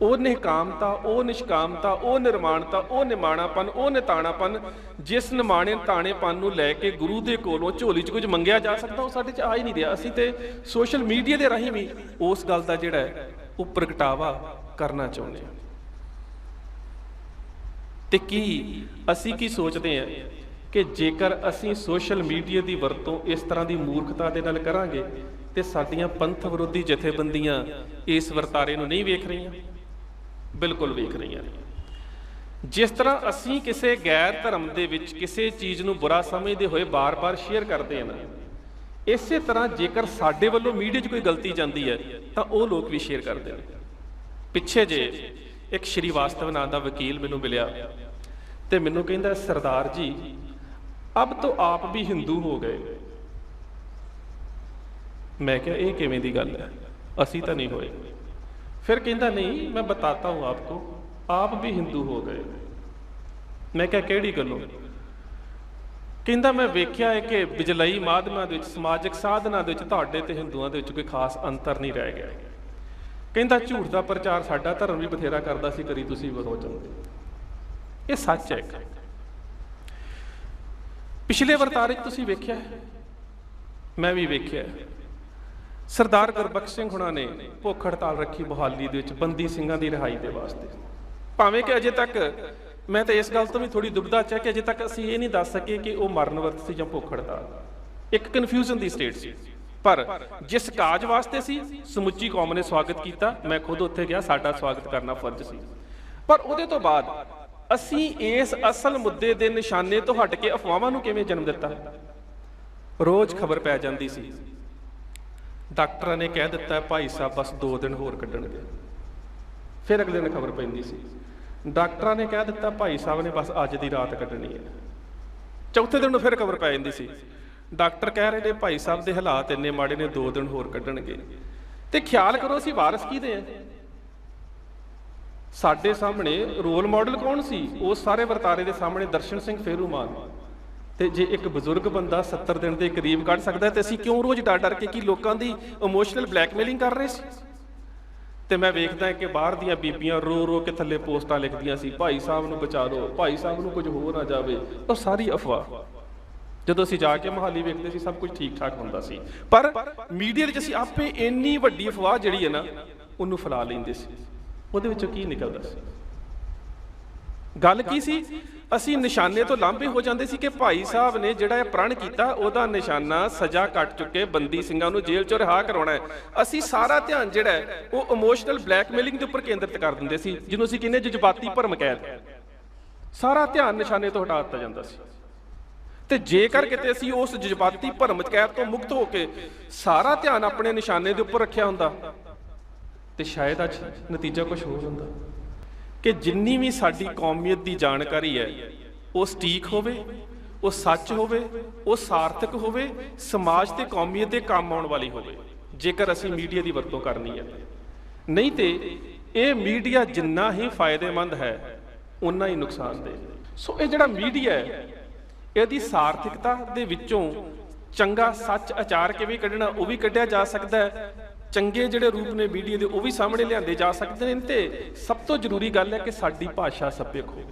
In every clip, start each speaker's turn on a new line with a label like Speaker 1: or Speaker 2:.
Speaker 1: ਉਹ ਨਿਹਕਾਮਤਾ, ਉਹ ਨਿਸ਼ਕਾਮਤਾ, ਉਹ ਨਿਰਮਾਣਤਾ, ਉਹ ਨਿਮਾਣਾਪਨ, ਉਹ ਨਿਤਾਣਾਪਨ, ਜਿਸ ਨਿਮਾਣੇ ਤਾਣੇਪਨ ਨੂੰ ਲੈ ਕੇ ਗੁਰੂ ਦੇ ਕੋਲੋਂ ਝੋਲੀ 'ਚ ਕੁਝ ਮੰਗਿਆ ਜਾ ਸਕਦਾ, ਉਹ ਸਾਡੇ 'ਚ ਆ ਹੀ ਨਹੀਂ ਰਿਹਾ। ਅਸੀਂ ਤੇ ਸੋਸ਼ਲ ਮੀਡੀਆ ਦੇ ਰਾਹੀਂ ਵੀ ਉਸ ਗੱਲ ਦਾ ਜਿਹੜਾ ਹੈ ਉਹ ਪ੍ਰਗਟਾਵਾ ਕਰਨਾ ਚਾਹੁੰਦੇ ਹਾਂ। ਤੇ ਕੀ ਅਸੀਂ ਕੀ ਸੋਚਦੇ ਹਾਂ ਕਿ ਜੇਕਰ ਅਸੀਂ ਸੋਸ਼ਲ ਮੀਡੀਆ ਦੀ ਵਰਤੋਂ ਇਸ ਤਰ੍ਹਾਂ ਦੀ ਮੂਰਖਤਾ ਦੇ ਨਾਲ ਕਰਾਂਗੇ ਤੇ ਸਾਡੀਆਂ ਪੰਥ ਵਿਰੋਧੀ ਜਥੇਬੰਦੀਆਂ ਇਸ ਵਰਤਾਰੇ ਨੂੰ ਨਹੀਂ ਵੇਖ ਰਹੀਆਂ? ਬਿਲਕੁਲ ਵੇਖ ਰਹੀਆਂ ਨੇ। ਜਿਸ ਤਰ੍ਹਾਂ ਅਸੀਂ ਕਿਸੇ ਗੈਰ ਧਰਮ ਦੇ ਵਿੱਚ ਕਿਸੇ ਚੀਜ਼ ਨੂੰ ਬੁਰਾ ਸਮਝਦੇ ਹੋਏ ਬਾਰ-ਬਾਰ ਸ਼ੇਅਰ ਕਰਦੇ ਹਾਂ ਨਾ, ਇਸੇ ਤਰ੍ਹਾਂ ਜੇਕਰ ਸਾਡੇ ਵੱਲੋਂ ਮੀਡੀਆ 'ਚ ਕੋਈ ਗਲਤੀ ਜਾਂਦੀ ਹੈ ਤਾਂ ਉਹ ਲੋਕ ਵੀ ਸ਼ੇਅਰ ਕਰਦੇ ਨੇ। ਪਿੱਛੇ ਜੇ ਇੱਕ ਸ਼੍ਰੀਵਾਸਤਵ ਨਾਂ ਦਾ ਵਕੀਲ ਮੈਨੂੰ ਮਿਲਿਆ ਤੇ ਮੈਨੂੰ ਕਹਿੰਦਾ, ਸਰਦਾਰ ਜੀ ਅਬ ਤੋਂ ਆਪ ਵੀ ਹਿੰਦੂ ਹੋ ਗਏ। ਮੈਂ ਕਿਹਾ ਇਹ ਕਿਵੇਂ ਦੀ ਗੱਲ ਹੈ, ਅਸੀਂ ਤਾਂ ਨਹੀਂ ਹੋਏ। फिर कहता नहीं मैं बताता हूँ आपको, आप भी हिंदू हो गए। मैं क्या किहड़ी गल्लों? कहता मैं वेख्या है कि बिजलई माध्यमां दे विच समाजिक साधनां दे विच तुहाडे ते हिंदुआं दे विच कोई खास अंतर नहीं रह गया। कहता झूठ का प्रचार साडा धर्म भी बथेरा करदा सी, करी तुसीं बदो चाहुंदे। ये सच है। पिछले वरतारे तुसीं वेख्या, मैं भी वेख्या, सरदार गुरबख्श सिंह हुणां ने भुख हड़ताल रखी मोहाली दे विच बंदी ਸਿੰਘਾਂ ਦੀ रिहाई के वास्ते। भावें कि अजे तक मैं तो इस गल तो भी थोड़ी दुविधा च है कि अजे तक असीं ये नहीं दस सके कि वो मरण वर्त सी जां भुख हड़ताल, एक कन्फ्यूजन की स्टेट सी। पर जिस काज वास्ते सी समुची कौम ने स्वागत किया, मैं खुद उत्थे गया, साडा स्वागत करना फर्ज सी। पर उहदे तो बाद असीं इस असल मुद्दे दे निशाने तो हट के अफवाहां नूं किवें जन्म दिता? रोज़ खबर पै जांदी सी, डॉक्टर ने कह दिता भाई साहब बस 2 दिन होर कड्ढणगे। फिर अगले दिन खबर पैंदी सी, डॉक्टर ने कह दिता भाई साहब ने बस अज की रात कड्ढनी है। चौथे दिन फिर खबर पै जांदी सी, डॉक्टर कह रहे ने भाई साहब के हालात इन्ने माड़े ने 2 दिन होर कड्ढणगे। ते ख्याल करो असीं वारस किहदे हैं? साडे सामने रोल मॉडल कौन सी? उस सारे वरतारे के सामने दर्शन सिंह फेरू मान। तो जे एक बजुर्ग बंदा 70 दिन के करीब कढ़ सकता है तो असीं क्यों रोज़ डर डर के कि लोगों की इमोशनल ब्लैकमेलिंग कर रहे सी? तो मैं वेखदा कि बाहर दियां बीबियां रो रो के थल्ले पोस्टां लिखदियां सी, भाई साहब नूं बचा लो, भाई साहब नूं कुछ हो ना जाए। और सारी अफवाह। जदों असीं जाके मोहाली वेखदे सी सब कुछ ठीक ठाक हुंदा सी, पर मीडिया विच असीं आपे इन्नी वड्डी अफवाह जिहड़ी है ना उहनूं फैला लैंदे सी। उहदे विचों की निकलदा सी? गल की सी? असीं निशाने तो लांभे हो जाते सी कि भाई साहब ने जिहड़ा प्रण किया उहदा निशाना सजा कट चुके बंदी ਸਿੰਘਾਂ ਨੂੰ जेल चों रिहा करवाउणा है। असीं सारा ध्यान जिहड़ा है वो इमोशनल ब्लैकमेलिंग के उपर केंद्रित कर दिंदे सी, जिहनूं असीं कहने जज्बाती भरम कैद। सारा ध्यान निशाने तो हटा दित्ता जांदा सी। ते जेकर किते असीं उस जज्बाती भरम कैद तो मुक्त होके सारा ध्यान अपने निशाने दे उपर रखिया हुंदा ते शायद अज नतीजा कुछ होर हुंदा कि जिन्नी भी साडी कौमीयत की जानकारी है वो सटीक होवे, वो सच होवे, वो सार्थक होवे, समाज ते कौमीयत दे काम आउण वाली होवे, जेकर असीं मीडिया की वरतों करनी है। नहीं तो ये मीडिया जिन्ना ही फायदेमंद है उन्ना ही नुकसानदेह। सो ये जिहड़ा मीडिया है इहदी सार्थकता दे विचों चंगा सच आचार किवें कढना वो भी कढिया जा सकता है, चंगे जिहड़े रूप ने मीडिया के वो भी सामने लिआंदे जा सकते हैं। तो सब तो जरूरी गल है कि साडी भाषा सभ्यक हो।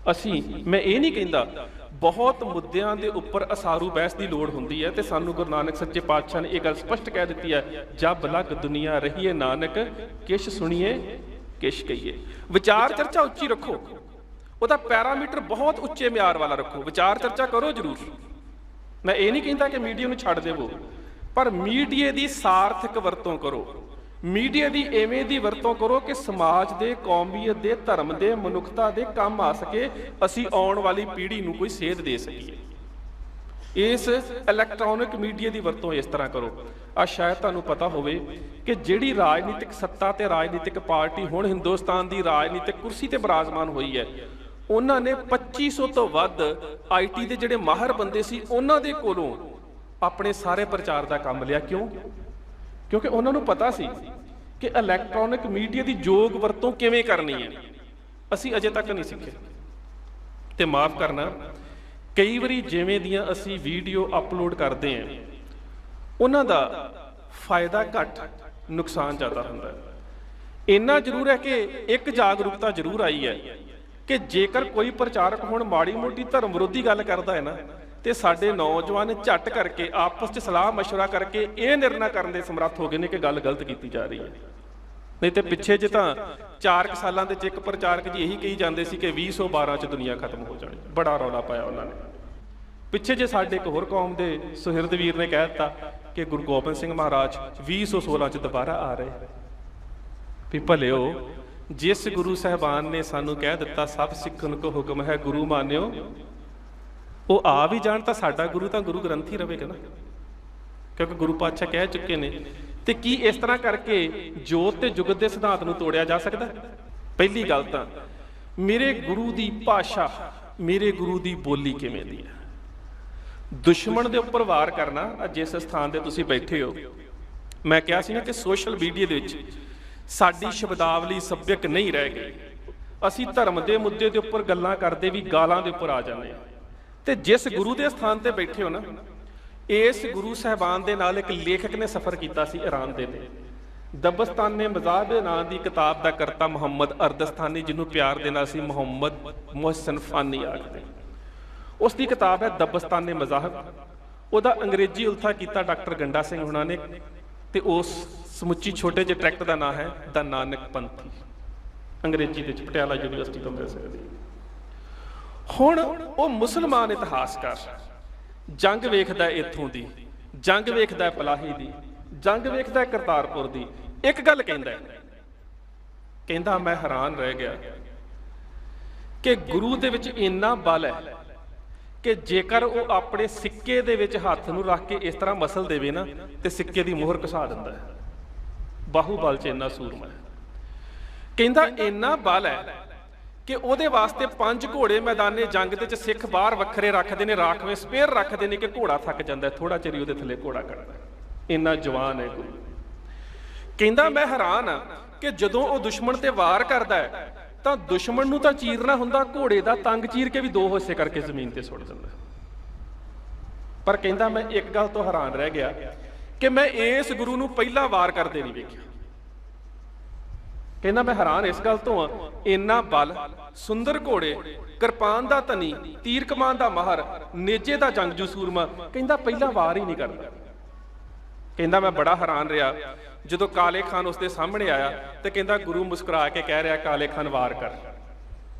Speaker 1: असीं मैं ये नहीं कहता, बहुत मुद्दों के उपर असारू बहस की लोड़ होंदी है, तो सानू गुरु नानक सच्चे पातशाह ने यह गल स्पष्ट कह दी है, जब लग दुनिया रहीए नानक किश सुनिए किश कहिए। विचार चर्चा उच्ची रखो, वह पैरामीटर बहुत उच्चे म्यार वाला रखो, विचार चर्चा करो जरूर। मैं ये नहीं कहता कि मीडिया नूं छड्ड देवो, पर मीडिया की सार्थक वरतों करो, मीडिया की इवें दी वरतों करो कि समाज के कौमीयत के धर्म के मनुखता के काम आ सके, असी आउण वाली पीढ़ी नूं कोई सेध दे सकीए। इस इलैक्ट्रॉनिक मीडिया की वरतों इस तरह करो। आ शायद तुहानूं पता होवे कि जिहड़ी राजनीतिक सत्ता ते राजनीतिक पार्टी हुण हिंदुस्तान की राजनीतिक कुर्सी ते बराजमान हुई है, उन्होंने 2500 तो वध IT के जिहड़े माहर बंदे सी उन्हां दे कोलों अपने सारे प्रचार का काम लिया। क्यों? क्योंकि उन्होंने पता सी कि इलैक्ट्रॉनिक मीडिया की योग वरतों किवें करनी है, असी अजे तक नहीं सीखे। तो माफ़ करना, कई बारी जिवें दियां असी वीडियो अपलोड करते हैं उन्हां दा फायदा घट नुकसान ज़्यादा हुंदा है। ਇੰਨਾ ਜ਼ਰੂਰ ਹੈ ਕਿ ਇੱਕ ਜਾਗਰੂਕਤਾ ਜ਼ਰੂਰ ਆਈ ਹੈ ਕਿ ਜੇਕਰ ਕੋਈ ਪ੍ਰਚਾਰਕ ਹੁਣ ਮਾੜੀ ਮੋਟੀ ਧਰਮ ਵਿਰੋਧੀ ਗੱਲ ਕਰਦਾ ਹੈ ਨਾ, ਤੇ ਸਾਡੇ ਨੌਜਵਾਨ ਝੱਟ ਕਰਕੇ ਆਪਸ 'ਚ ਸਲਾਹ ਮਸ਼ਵਰਾ ਕਰਕੇ ਇਹ ਨਿਰਣਾ ਕਰਨ ਦੇ ਸਮਰੱਥ ਹੋ ਗਏ ਨੇ ਕਿ ਗੱਲ ਗਲਤ ਕੀਤੀ ਜਾ ਰਹੀ ਹੈ। ਨਹੀਂ ਤੇ ਪਿੱਛੇ ਜੇ ਤਾਂ 4 ਸਾਲਾਂ ਦੇ 'ਚ ਇੱਕ ਪ੍ਰਚਾਰਕ ਜੀ ਇਹੀ ਕਹੀ ਜਾਂਦੇ ਸੀ ਕਿ 2012 'ਚ ਦੁਨੀਆ ਖਤਮ ਹੋ ਜਾਣੀ, ਬੜਾ ਰੌਲਾ ਪਾਇਆ ਉਹਨਾਂ ਨੇ। ਪਿੱਛੇ ਜੇ ਸਾਡੇ ਇੱਕ ਹੋਰ ਕੌਮ ਦੇ ਸੁਹਿਰਦ ਵੀਰ ਨੇ ਕਹਿ ਦਿੱਤਾ ਕਿ ਗੁਰੂ ਗੋਬਿੰਦ ਸਿੰਘ ਮਹਾਰਾਜ 2016 'ਚ ਦੁਬਾਰਾ ਆ ਰਹੇ। ਵੀ ਭਲਿਓ, ਜਿਸ ਗੁਰੂ ਸਾਹਿਬਾਨ ਨੇ ਸਾਨੂੰ ਕਹਿ ਦਿੱਤਾ ਸਭ ਸਿੱਖਣ ਕੋ ਹੁਕਮ ਹੈ ਗੁਰੂ ਮਾਨਿਓ, ਉਹ ਆ ਵੀ ਜਾਣ ਤਾਂ ਸਾਡਾ ਗੁਰੂ ਤਾਂ ਗੁਰੂ ਗ੍ਰੰਥ ਹੀ ਰਹੇਗਾ ਨਾ, ਕਿਉਂਕਿ ਗੁਰੂ ਪਾਤਸ਼ਾਹ ਕਹਿ ਚੁੱਕੇ ਨੇ। ਤੇ ਕੀ ਇਸ ਤਰ੍ਹਾਂ ਕਰਕੇ ਜੋਤ ਤੇ ਜੁਗਤ ਦੇ ਸਿਧਾਂਤ ਨੂੰ ਤੋੜਿਆ ਜਾ ਸਕਦਾ? ਪਹਿਲੀ ਗੱਲ ਤਾਂ ਮੇਰੇ ਗੁਰੂ ਦੀ ਭਾਸ਼ਾ, ਮੇਰੇ ਗੁਰੂ ਦੀ ਬੋਲੀ ਕਿਵੇਂ ਦੀ ਹੈ। ਦੁਸ਼ਮਣ ਦੇ ਉੱਪਰ ਵਾਰ ਕਰਨਾ, ਜਿਸ ਸਥਾਨ ਤੇ ਤੁਸੀਂ ਬੈਠੇ ਹੋ, ਮੈਂ ਕਿਹਾ ਸੀ ਨਾ ਕਿ ਸੋਸ਼ਲ ਮੀਡੀਆ ਦੇ ਵਿੱਚ ਸਾਡੀ ਸ਼ਬਦਾਵਲੀ ਸੱਭਿਅਕ ਨਹੀਂ ਰਹਿ ਗਈ। ਅਸੀਂ ਧਰਮ ਦੇ ਮੁੱਦੇ ਦੇ ਉੱਪਰ ਗੱਲਾਂ ਕਰਦੇ ਵੀ ਗਾਲਾਂ ਦੇ ਉੱਪਰ ਆ ਜਾਂਦੇ ਹਾਂ। ਤੇ ਜਿਸ ਗੁਰੂ ਦੇ ਸਥਾਨ ਤੇ ਬੈਠੇ ਹੋ ਨਾ, ਇਸ ਗੁਰੂ ਸਾਹਿਬਾਨ ਦੇ ਨਾਲ ਇੱਕ ਲੇਖਕ ਨੇ ਸਫ਼ਰ ਕੀਤਾ ਸੀ ਈਰਾਨ ਦੇ ਤੇ, ਦਬਸਤਾਨੇ ਮਜ਼ਾਹਬ ਨਾਂ ਦੀ ਕਿਤਾਬ ਦਾ ਕਰਤਾ ਮੁਹੰਮਦ ਅਰਦਸਤਾਨੀ, ਜਿਹਨੂੰ ਪਿਆਰ ਦੇ ਨਾਲ ਸੀ ਮੁਹੰਮਦ ਮੁਹਸਨ ਫਾਨੀ ਆਖਦੇ। ਉਸ ਦੀ ਕਿਤਾਬ ਹੈ ਦਬਸਤਾਨੇ ਮਜ਼ਾਹਬ। ਉਹਦਾ ਅੰਗਰੇਜ਼ੀ ਉਲਥਾ ਕੀਤਾ ਡਾਕਟਰ ਗੰਡਾ ਸਿੰਘ ਹੁਣਾਂ ਨੇ, ਤੇ ਉਸ ਸਮੁੱਚੀ ਛੋਟੇ ਜਿਹੇ ਟਰੈਕਟ ਦਾ ਨਾਮ ਹੈ ਦਾ ਨਾਨਕ ਪੰਥੀ, ਅੰਗਰੇਜ਼ੀ ਦੇ ਵਿੱਚ ਪਟਿਆਲਾ ਯੂਨੀਵਰਸਿਟੀ ਤੋਂ ਮਿਲ ਸਕਦੀ। ਹੁਣ ਉਹ ਮੁਸਲਮਾਨ ਇਤਿਹਾਸਕਾਰ ਜੰਗ ਵੇਖਦਾ ਇੱਥੋਂ ਦੀ, ਜੰਗ ਵੇਖਦਾ ਪਲਾਹੀ ਦੀ, ਜੰਗ ਵੇਖਦਾ ਕਰਤਾਰਪੁਰ ਦੀ। ਇੱਕ ਗੱਲ ਕਹਿੰਦਾ ਮੈਂ ਹੈਰਾਨ ਰਹਿ ਗਿਆ ਕਿ ਗੁਰੂ ਦੇ ਵਿੱਚ ਇੰਨਾ ਬਲ ਹੈ ਕਿ ਜੇਕਰ ਉਹ ਆਪਣੇ ਸਿੱਕੇ ਦੇ ਵਿੱਚ ਹੱਥ ਨੂੰ ਰੱਖ ਕੇ ਇਸ ਤਰ੍ਹਾਂ ਮਸਲ ਦੇਵੇ ਨਾ, ਤੇ ਸਿੱਕੇ ਦੀ ਮੋਹਰ ਘਸਾ ਦਿੰਦਾ ਹੈ। ਬਾਹੂਬਲ 'ਚ ਇੰਨਾ ਸੂਰਮਾ ਹੈ। ਕਹਿੰਦਾ ਇੰਨਾ ਬਲ ਹੈ ਕਿ ਉਹਦੇ ਵਾਸਤੇ 5 ਘੋੜੇ ਮੈਦਾਨੇ ਜੰਗ ਦੇ ਵਿੱਚ ਸਿੱਖ ਬਾਹਰ ਵੱਖਰੇ ਰੱਖਦੇ ਨੇ, ਰਾਖਵੇਂ ਸਪੇਅਰ ਰੱਖਦੇ ਨੇ ਕਿ ਘੋੜਾ ਥੱਕ ਜਾਂਦਾ, ਥੋੜਾ ਚਿਰ ਹੀ ਉਹਦੇ ਥੱਲੇ ਘੋੜਾ ਕੱਢਦਾ। ਇੰਨਾ ਜਵਾਨ ਹੈ ਗੁਰੂ। ਕਹਿੰਦਾ ਮੈਂ ਹੈਰਾਨ ਆ ਕਿ ਜਦੋਂ ਉਹ ਦੁਸ਼ਮਣ ਤੇ ਵਾਰ ਕਰਦਾ ਹੈ ਤਾਂ ਦੁਸ਼ਮਣ ਨੂੰ ਤਾਂ ਚੀਰਨਾ ਹੁੰਦਾ, ਘੋੜੇ ਦਾ ਤੰਗ ਚੀਰ ਕੇ ਵੀ 2 ਹਿੱਸੇ ਕਰਕੇ ਜ਼ਮੀਨ ਤੇ ਸੁੱਟ ਦਿੰਦਾ। ਪਰ ਕਹਿੰਦਾ ਮੈਂ ਇੱਕ ਗੱਲ ਤੋਂ ਹੈਰਾਨ ਰਹਿ ਗਿਆ ਕਿ ਮੈਂ ਇਸ ਗੁਰੂ ਨੂੰ ਪਹਿਲਾਂ ਵਾਰ ਕਰਦੇ ਨਹੀਂ ਵੇਖਿਆ। ਕਹਿੰਦਾ ਮੈਂ ਹੈਰਾਨ ਇਸ ਗੱਲ ਤੋਂ ਆ, ਇੰਨਾ ਬਲ, ਸੁੰਦਰ ਘੋੜੇ, ਕਿਰਪਾਨ ਦਾ ਧਨੀ, ਤੀਰ ਕਮਾਨ ਦਾ ਮਾਹਰ, ਨੇਜੇ ਦਾ ਜੰਗਜੂ ਸੂਰਮਾ, ਕਹਿੰਦਾ ਪਹਿਲਾਂ ਵਾਰ ਹੀ ਨਹੀਂ ਕਰਦਾ। ਕਹਿੰਦਾ ਮੈਂ ਬੜਾ ਹੈਰਾਨ ਰਿਹਾ ਜਦੋਂ ਕਾਲੇ ਖਾਨ ਉਸਦੇ ਸਾਹਮਣੇ ਆਇਆ ਤੇ ਕਹਿੰਦਾ ਗੁਰੂ ਮੁਸਕਰਾ ਕੇ ਕਹਿ ਰਿਹਾ ਕਾਲੇ ਖਾਨ ਵਾਰ ਕਰ।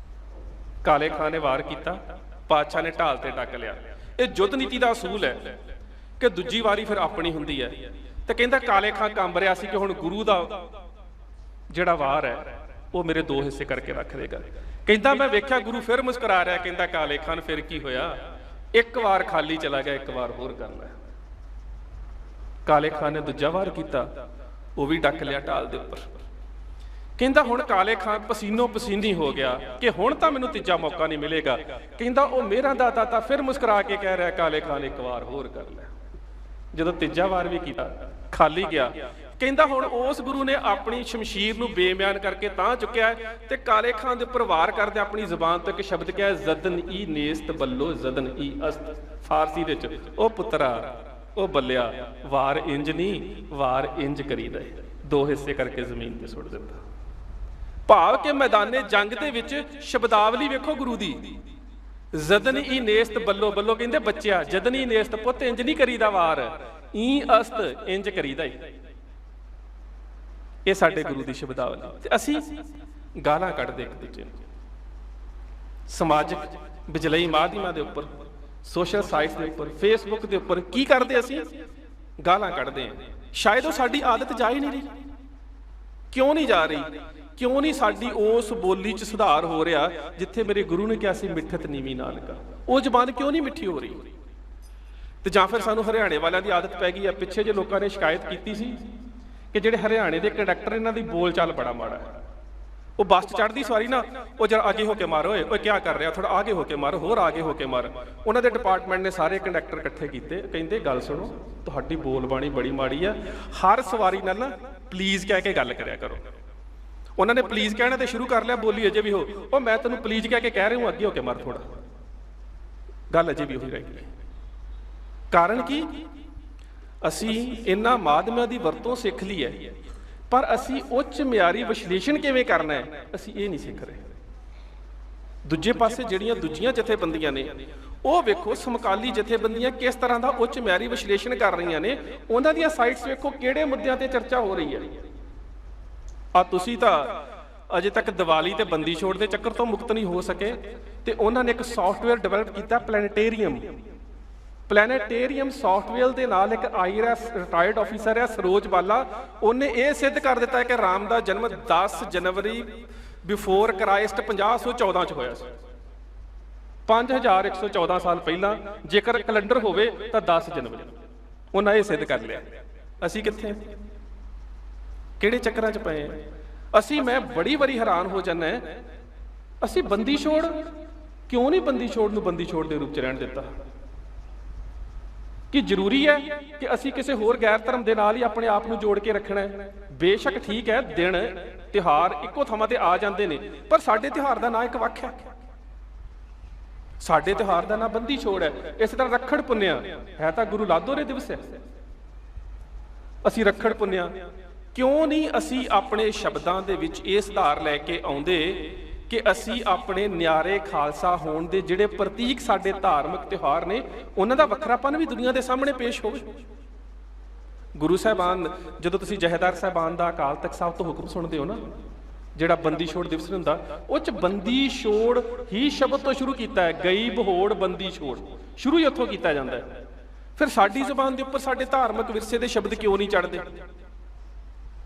Speaker 1: ਕਾਲੇ ਖਾਨ ਨੇ ਵਾਰ ਕੀਤਾ, ਪਾਤਸ਼ਾਹ ਨੇ ਢਾਲ ਤੇ ਡੱਕ ਲਿਆ। ਇਹ ਯੁੱਧ ਨੀਤੀ ਦਾ ਅਸੂਲ ਹੈ ਕਿ ਦੂਜੀ ਵਾਰੀ ਫਿਰ ਆਪਣੀ ਹੁੰਦੀ ਹੈ। ਤੇ ਕਹਿੰਦਾ ਕਾਲੇ ਖਾਨ ਕੰਬ ਰਿਹਾ ਸੀ ਕਿ ਹੁਣ ਗੁਰੂ ਦਾ ਜਿਹੜਾ ਵਾਰ ਹੈ ਉਹ ਮੇਰੇ 2 ਹਿੱਸੇ ਕਰਕੇ ਰੱਖ ਦੇਗਾ। ਕਹਿੰਦਾ ਮੈਂ ਵੇਖਿਆ ਗੁਰੂ ਫਿਰ ਮੁਸਕਰਾ ਰਿਹਾ। ਕਹਿੰਦਾ ਕਾਲੇ ਖਾਨ ਫਿਰ ਕੀ ਹੋਇਆ, ਇੱਕ ਵਾਰ ਖਾਲੀ ਚਲਾ ਗਿਆ, ਇੱਕ ਵਾਰ ਹੋਰ ਕਰ ਲੈ। ਕਾਲੇ ਖਾਨ ਨੇ ਦੂਜਾ ਵਾਰ ਕੀਤਾ, ਉਹ ਵੀ ਡੱਕ ਲਿਆ ਢਾਲ ਦੇ ਉੱਪਰ। ਕਹਿੰਦਾ ਹੁਣ ਕਾਲੇ ਖਾਨ ਪਸੀਨੋ ਪਸੀਨੀ ਹੋ ਗਿਆ ਕਿ ਹੁਣ ਤਾਂ ਮੈਨੂੰ ਤੀਜਾ ਮੌਕਾ ਨਹੀਂ ਮਿਲੇਗਾ। ਕਹਿੰਦਾ ਉਹ ਮੇਰਾ ਦਾਤਾ ਤਾਂ ਫਿਰ ਮੁਸਕਰਾ ਕੇ ਕਹਿ ਰਿਹਾ ਕਾਲੇ ਖਾਨ ਇੱਕ ਵਾਰ ਹੋਰ ਕਰ ਲੈ। ਜਦੋਂ ਤੀਜਾ ਵਾਰ ਵੀ ਕੀਤਾ, ਖਾਲੀ ਗਿਆ। ਕਹਿੰਦਾ ਹੁਣ ਉਸ ਗੁਰੂ ਨੇ ਆਪਣੀ ਸ਼ਮਸ਼ੀਰ ਨੂੰ ਬੇਮਿਆਨ ਕਰਕੇ ਤਾਂ ਚੁੱਕਿਆ ਤੇ ਕਾਲੇ ਖਾਨ ਦੇ ਉੱਪਰ ਵਾਰ ਕਰਦੇ ਆਪਣੀ ਜ਼ੁਬਾਨ ਤੋਂ ਇੱਕ ਸ਼ਬਦ ਕਿਹਾ, ਜ਼ਦਨ ਈ ਨੇਸਤ ਬੱਲੋ ਜ਼ਦਨ ਈ ਅਸਤ। ਫਾਰਸੀ ਦੇ ਵਿੱਚ ਉਹ ਪੁੱਤਰਾ, ਉਹ ਬੱਲਿਆ, ਵਾਰ ਇੰਜ ਨਹੀਂ, ਵਾਰ ਇੰਜ ਕਰੀਦਾ, 2 ਹਿੱਸੇ ਕਰਕੇ ਜ਼ਮੀਨ ਤੇ ਸੁੱਟ ਦਿੱਤਾ। ਭਾਵ ਕਿ ਮੈਦਾਨੇ ਜੰਗ ਦੇ ਵਿੱਚ ਸ਼ਬਦਾਵਲੀ ਵੇਖੋ ਗੁਰੂ ਦੀ, ਜ਼ਦਨ ਈ ਨੇਸਤ ਬੱਲੋ ਬੱਲੋ। ਕਹਿੰਦੇ ਬੱਚਿਆ, ਜਦਨ ਈ ਨੇਸਤ ਪੁੱਤ ਇੰਜ ਨਹੀਂ ਕਰੀਦਾ ਵਾਰ, ਈ ਅਸਤ ਇੰਜ ਕਰੀਦਾ। ਇਹ ਸਾਡੇ ਗੁਰੂ ਦੀ ਸ਼ਬਦਾਵਲੀ। ਤੇ ਅਸੀਂ ਗਾਲਾਂ ਕੱਢਦੇ ਇੱਕ ਦੂਜੇ ਨੂੰ, ਸਮਾਜਿਕ ਬਿਜਲਈ ਮਾਧਿਅਮਾਂ ਦੇ ਉੱਪਰ, ਸੋਸ਼ਲ ਸਾਈਟਸ ਦੇ ਉੱਪਰ, ਫੇਸਬੁੱਕ ਦੇ ਉੱਪਰ ਕੀ ਕਰਦੇ ਅਸੀਂ? ਗਾਲਾਂ ਕੱਢਦੇ ਹਾਂ। ਸ਼ਾਇਦ ਉਹ ਸਾਡੀ ਆਦਤ ਜਾ ਹੀ ਨਹੀਂ ਰਹੀ। ਕਿਉਂ ਨਹੀਂ ਜਾ ਰਹੀ? ਕਿਉਂ ਨਹੀਂ ਸਾਡੀ ਉਸ ਬੋਲੀ 'ਚ ਸੁਧਾਰ ਹੋ ਰਿਹਾ ਜਿੱਥੇ ਮੇਰੇ ਗੁਰੂ ਨੇ ਕਿਹਾ ਸੀ ਮਿੱਠਤ ਨੀਵੀਂ ਨਾਨਕਾ? ਉਹ ਜ਼ਬਾਨ ਕਿਉਂ ਨਹੀਂ ਮਿੱਠੀ ਹੋ ਰਹੀ? ਤੇ ਜਾਂ ਫਿਰ ਸਾਨੂੰ ਹਰਿਆਣੇ ਵਾਲਿਆਂ ਦੀ ਆਦਤ ਪੈ ਗਈ ਹੈ। ਪਿੱਛੇ ਜੇ ਲੋਕਾਂ ਨੇ ਸ਼ਿਕਾਇਤ ਕੀਤੀ ਸੀ ਕਿ ਜਿਹੜੇ ਹਰਿਆਣੇ ਦੇ ਕੰਡਕਟਰ, ਇਹਨਾਂ ਦੀ ਬੋਲ ਚਾਲ ਬੜਾ ਮਾੜਾ ਹੈ। ਉਹ ਬੱਸ 'ਚ ਚੜ੍ਹਦੀ ਸਵਾਰੀ ਨਾ, ਉਹ ਜਰਾ ਅੱਗੇ ਹੋ ਕੇ ਮਾਰ, ਓਏ ਓਏ ਕਿਆ ਕਰ ਰਿਹਾ, ਥੋੜਾ ਆਗੇ ਹੋ ਕੇ ਮਾਰ, ਹੋਰ ਆਗੇ ਹੋ ਕੇ ਮਾਰ। ਉਹਨਾਂ ਦੇ ਡਿਪਾਰਟਮੈਂਟ ਨੇ ਸਾਰੇ ਕੰਡਕਟਰ ਇਕੱਠੇ ਕੀਤੇ, ਕਹਿੰਦੇ ਗੱਲ ਸੁਣੋ, ਤੁਹਾਡੀ ਬੋਲ ਬਾਣੀ ਬੜੀ ਮਾੜੀ ਆ, ਹਰ ਸਵਾਰੀ ਨਾਲ ਨਾ ਪਲੀਜ਼ ਕਹਿ ਕੇ ਗੱਲ ਕਰਿਆ ਕਰੋ। ਉਹਨਾਂ ਨੇ ਪਲੀਜ਼ ਕਹਿਣਾ ਤੇ ਸ਼ੁਰੂ ਕਰ ਲਿਆ, ਬੋਲੀ ਅਜੇ ਵੀ ਉਹ ਮੈਂ ਤੈਨੂੰ ਪਲੀਜ਼ ਕਹਿ ਕੇ ਕਹਿ ਰਿਹਾ ਹੂੰ, ਅੱਗੇ ਹੋ ਕੇ ਮਾਰ ਥੋੜਾ। ਗੱਲ ਅਜੇ ਵੀ ਉਹੀ ਰਹਿ ਗਈ। ਕਾਰਨ ਕੀ? ਅਸੀਂ ਇਹਨਾਂ ਮਾਧਿਅਮਾਂ ਦੀ ਵਰਤੋਂ ਸਿੱਖ ਲਈ ਹੈ ਪਰ ਅਸੀਂ ਉੱਚ ਮਿਆਰੀ ਵਿਸ਼ਲੇਸ਼ਣ ਕਿਵੇਂ ਕਰਨਾ ਹੈ, ਅਸੀਂ ਇਹ ਨਹੀਂ ਸਿੱਖ ਰਹੇ। ਦੂਜੇ ਪਾਸੇ ਜਿਹੜੀਆਂ ਦੂਜੀਆਂ ਜਥੇਬੰਦੀਆਂ ਨੇ, ਉਹ ਵੇਖੋ ਸਮਕਾਲੀ ਜਥੇਬੰਦੀਆਂ ਕਿਸ ਤਰ੍ਹਾਂ ਦਾ ਉੱਚ ਮਿਆਰੀ ਵਿਸ਼ਲੇਸ਼ਣ ਕਰ ਰਹੀਆਂ ਨੇ। ਉਹਨਾਂ ਦੀਆਂ ਸਾਈਟਸ ਵੇਖੋ ਕਿਹੜੇ ਮੁੱਦਿਆਂ ਤੇ ਚਰਚਾ ਹੋ ਰਹੀ ਹੈ। ਤੁਸੀਂ ਤਾਂ ਅਜੇ ਤੱਕ ਦੀਵਾਲੀ ਤੇ ਬੰਦੀ ਛੋੜ ਦੇ ਚੱਕਰ ਤੋਂ ਮੁਕਤ ਨਹੀਂ ਹੋ ਸਕੇ, ਤੇ ਉਹਨਾਂ ਨੇ ਇੱਕ ਸੌਫਟਵੇਅਰ ਡਿਵੈਲਪ ਕੀਤਾ ਪਲੈਨੇਟੇਰੀਅਮ। ਪਲੈਨੇਟੇਰੀਅਮ ਸੌਫਟਵੇਅਰ ਦੇ ਨਾਲ ਇੱਕ IRS ਰਿਟਾਇਰਡ ਆਫੀਸਰ ਹੈ ਸਰੋਜ ਬਾਲਾ, ਉਹਨੇ ਇਹ ਸਿੱਧ ਕਰ ਦਿੱਤਾ ਹੈ ਕਿ ਰਾਮ ਦਾ ਜਨਮ 10 ਜਨਵਰੀ ਬਿਫੋਰ ਕ੍ਰਾਈਸਟ 1514 ਚ ਹੋਇਆ ਸੀ। 5114 ਸਾਲ ਪਹਿਲਾਂ ਜੇਕਰ ਕੈਲੰਡਰ ਹੋਵੇ ਤਾਂ 10 ਜਨਵਰੀ। ਉਹਨਾਂ ਇਹ ਸਿੱਧ ਕਰ ਲਿਆ। ਅਸੀਂ ਕਿੱਥੇ, ਕਿਹੜੇ ਚੱਕਰਾਂ 'ਚ ਪਏ ਹਾਂ ਅਸੀਂ? ਮੈਂ ਬੜੀ ਵਾਰੀ ਹੈਰਾਨ ਹੋ ਜਾਂਦਾ, ਅਸੀਂ ਬੰਦੀ ਛੋੜ ਕਿਉਂ ਨਹੀਂ ਬੰਦੀ ਛੋੜ ਨੂੰ ਬੰਦੀ ਛੋੜ ਦੇ ਰੂਪ 'ਚ ਰਹਿਣ ਦਿੱਤਾ? ਕਿ ਜ਼ਰੂਰੀ ਹੈ ਕਿ ਅਸੀਂ ਕਿਸੇ ਹੋਰ ਗੈਰ ਧਰਮ ਦੇ ਨਾਲ ਹੀ ਆਪਣੇ ਆਪ ਨੂੰ ਜੋੜ ਕੇ ਰੱਖਣਾ ਹੈ? ਬੇਸ਼ੱਕ ਠੀਕ ਹੈ, ਦਿਨ ਤਿਉਹਾਰ ਇੱਕੋ ਥਾਵਾਂ ਤੇ ਆ ਜਾਂਦੇ ਨੇ, ਪਰ ਸਾਡੇ ਤਿਉਹਾਰ ਦਾ ਨਾਂ ਇੱਕ ਵੱਖ ਹੈ। ਸਾਡੇ ਤਿਉਹਾਰ ਦਾ ਨਾਂ ਬੰਦੀ ਛੋੜ ਹੈ। ਇਸੇ ਤਰ੍ਹਾਂ ਰੱਖੜ ਪੁੰਨਿਆ ਹੈ ਤਾਂ ਗੁਰੂ ਲਾਧੋ ਦੇ ਦਿਵਸ ਹੈ। ਅਸੀਂ ਰੱਖੜ ਪੁੰਨਿਆ ਕਿਉਂ ਨਹੀਂ ਅਸੀਂ ਆਪਣੇ ਸ਼ਬਦਾਂ ਦੇ ਵਿੱਚ ਇਹ ਸੁਧਾਰ ਲੈ ਕੇ ਆਉਂਦੇ ਕਿ ਅਸੀਂ ਆਪਣੇ ਨਿਆਰੇ ਖਾਲਸਾ ਹੋਣ ਦੇ ਜਿਹੜੇ ਪ੍ਰਤੀਕ ਸਾਡੇ ਧਾਰਮਿਕ ਤਿਉਹਾਰ ਨੇ, ਉਹਨਾਂ ਦਾ ਵੱਖਰਾਪਨ ਵੀ ਦੁਨੀਆ ਦੇ ਸਾਹਮਣੇ ਪੇਸ਼ ਹੋਵੇ। ਗੁਰੂ ਸਾਹਿਬਾਨ, ਜਦੋਂ ਤੁਸੀਂ ਜਹੇਦਾਰ ਸਾਹਿਬਾਨ ਦਾ ਅਕਾਲ ਤਖਤ ਸਾਹਿਬ ਤੋਂ ਹੁਕਮ ਸੁਣਦੇ ਹੋ ਨਾ, ਜਿਹੜਾ ਬੰਦੀ ਛੋੜ ਦਿਵਸ ਹੁੰਦਾ, ਉਹ 'ਚ ਬੰਦੀ ਛੋੜ ਹੀ ਸ਼ਬਦ ਤੋਂ ਸ਼ੁਰੂ ਕੀਤਾ ਹੈ। ਗਈ ਬਹੋੜ ਬੰਦੀ ਛੋੜ, ਸ਼ੁਰੂ ਹੀ ਉੱਥੋਂ ਕੀਤਾ ਜਾਂਦਾ ਹੈ। ਫਿਰ ਸਾਡੀ ਜ਼ੁਬਾਨ ਦੇ ਉੱਪਰ ਸਾਡੇ ਧਾਰਮਿਕ ਵਿਰਸੇ ਦੇ ਸ਼ਬਦ ਕਿਉਂ ਨਹੀਂ ਚੜ੍ਹਦੇ?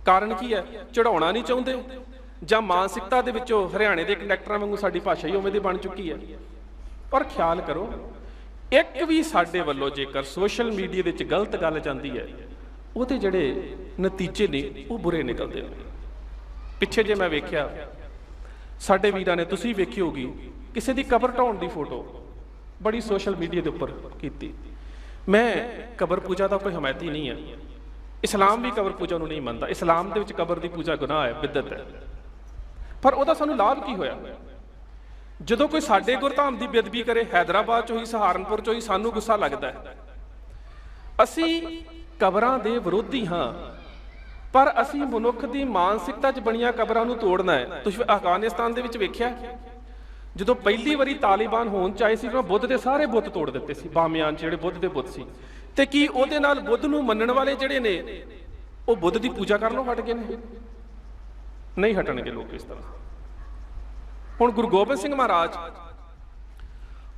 Speaker 1: ਕਾਰਨ ਕੀ ਹੈ? ਚੜਾਉਣਾ ਨਹੀਂ ਚਾਹੁੰਦੇ, ਜਾਂ ਮਾਨਸਿਕਤਾ ਦੇ ਵਿੱਚੋਂ ਹਰਿਆਣੇ ਦੇ ਕੰਡਕਟਰਾਂ ਵਾਂਗੂ ਸਾਡੀ ਭਾਸ਼ਾ ਹੀ ਉਵੇਂ ਦੀ ਬਣ ਚੁੱਕੀ ਹੈ। ਪਰ ਖਿਆਲ ਕਰੋ, ਇੱਕ ਵੀ ਸਾਡੇ ਵੱਲੋਂ ਜੇਕਰ ਸੋਸ਼ਲ ਮੀਡੀਆ ਵਿੱਚ ਗਲਤ ਗੱਲ ਜਾਂਦੀ ਹੈ, ਉਹਦੇ ਜਿਹੜੇ ਨਤੀਜੇ ਨੇ ਉਹ ਬੁਰੇ ਨਿਕਲਦੇ ਨੇ। ਪਿੱਛੇ ਜੇ ਮੈਂ ਵੇਖਿਆ, ਸਾਡੇ ਵੀਰਾਂ ਨੇ, ਤੁਸੀਂ ਵੇਖੀ ਹੋਗੀ, ਕਿਸੇ ਦੀ ਕਬਰ ਢਾਉਣ ਦੀ ਫੋਟੋ ਬੜੀ ਸੋਸ਼ਲ ਮੀਡੀਆ ਦੇ ਉੱਪਰ ਕੀਤੀ। ਮੈਂ ਕਬਰ ਪੂਜਾ ਦਾ ਕੋਈ ਹਮਾਇਤੀ ਨਹੀਂ ਹੈ, ਇਸਲਾਮ ਵੀ ਕਬਰ ਪੂਜਾ ਨੂੰ ਨਹੀਂ ਮੰਨਦਾ। ਇਸਲਾਮ ਦੇ ਵਿੱਚ ਕਬਰ ਦੀ ਪੂਜਾ ਗੁਨਾਹ ਹੈ, ਬਿਦਅਤ ਹੈ। ਪਰ ਉਹਦਾ ਸਾਨੂੰ ਲਾਭ ਕੀ ਹੋਇਆ? ਜਦੋਂ ਕੋਈ ਸਾਡੇ ਗੁਰਧਾਮ ਦੀ ਬੇਅਦਬੀ ਕਰੇ, ਹੈਦਰਾਬਾਦ 'ਚ ਹੋਈ, ਸਹਾਰਨਪੁਰ 'ਚ ਹੋਈ, ਸਾਨੂੰ ਗੁੱਸਾ ਲੱਗਦਾ ਹੈ। ਅਸੀਂ ਕਬਰਾਂ ਦੇ ਵਿਰੋਧੀ ਹਾਂ, ਪਰ ਅਸੀਂ ਮਨੁੱਖ ਦੀ ਮਾਨਸਿਕਤਾ 'ਚ ਬਣੀਆਂ ਕਬਰਾਂ ਨੂੰ ਤੋੜਨਾ ਹੈ। ਤੁਸੀਂ ਅਫਗਾਨਿਸਤਾਨ ਦੇ ਵਿੱਚ ਵੇਖਿਆ, ਜਦੋਂ ਪਹਿਲੀ ਵਾਰੀ ਤਾਲਿਬਾਨ ਹੋਂਦ 'ਚ ਆਏ ਸੀ, ਉਹਨਾਂ ਬੁੱਧ ਦੇ ਸਾਰੇ ਬੁੱਤ ਤੋੜ ਦਿੱਤੇ ਸੀ। ਬਾਮਿਆਨ 'ਚ ਜਿਹੜੇ ਬੁੱਧ ਦੇ ਬੁੱਤ ਸੀ, ਤੇ ਕੀ ਉਹਦੇ ਨਾਲ ਬੁੱਧ ਨੂੰ ਮੰਨਣ ਵਾਲੇ ਜਿਹੜੇ ਨੇ ਉਹ ਬੁੱਧ ਦੀ ਪੂਜਾ ਕਰਨੋਂ ਹਟ ਗਏ ਨੇ? ਨਹੀਂ ਹਟਣਗੇ ਲੋਕ ਇਸ ਤਰ੍ਹਾਂ। ਹੁਣ ਗੁਰੂ ਗੋਬਿੰਦ ਸਿੰਘ ਮਹਾਰਾਜ